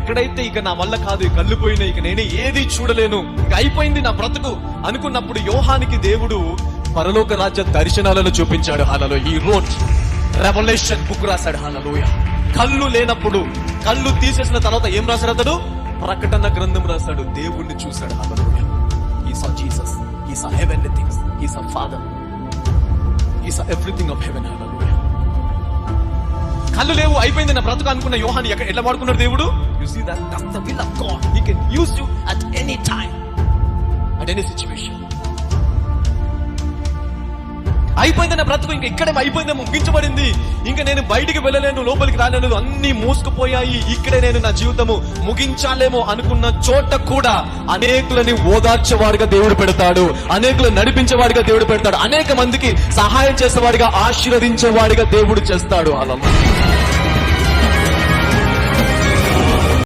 ఎక్కడైతే ఇక నా వల్ల కాదు, ఇక కళ్ళు పోయినాయి, ఇక నేనే ఏది చూడలేను, ఇక అయిపోయింది నా బ్రతుకు అనుకున్నప్పుడు యోహానికి దేవుడు పరలోక రాజ్య దర్శనాలను చూపించాడు. హల్లెలూయా. ఈ రోడ్ రెవల్యూషన్ బుక్ రాశాడు. హల్లెలూయా. కళ్ళు లేనప్పుడు, కళ్ళు తీసేసిన తర్వాత ఏం రాశాడు అతడు? ప్రకటన గ్రంథం రాశాడు. దేవుణ్ణి చూశాడు. హల్లెలూయా. He saw Jesus. He saw heavenly things. He saw Father. He saw everything of heaven. Hallelujah. కళ్ళు లేవు, అయిపోయింది నా బ్రతుకు అనుకున్న యోహాన్ని ఎట్లా వాడుకున్నాడు దేవుడు? You see that? That's the will of God. He can use you at any time, at any situation. అయిపోయింది నా బ్రతుకు, ఇంకా ఇక్కడే అయిపోయింది, ముగించబడింది, ఇంకా నేను బయటికి వెళ్ళలేను, లోపలికి రాలేను, అన్ని మూసుకుపోయాయి, ఇక్కడే నేను నా జీవితము ముగించాలేమో అనుకున్న చోట కూడా అనేకులని ఓదార్చేవాడిగా దేవుడు పెడతాడు, అనేకులను నడిపించేవాడిగా దేవుడు పెడతాడు, అనేక మందికి సహాయం చేసేవాడిగా, ఆశీర్వదించేవాడిగా దేవుడు చేస్తాడు. అలా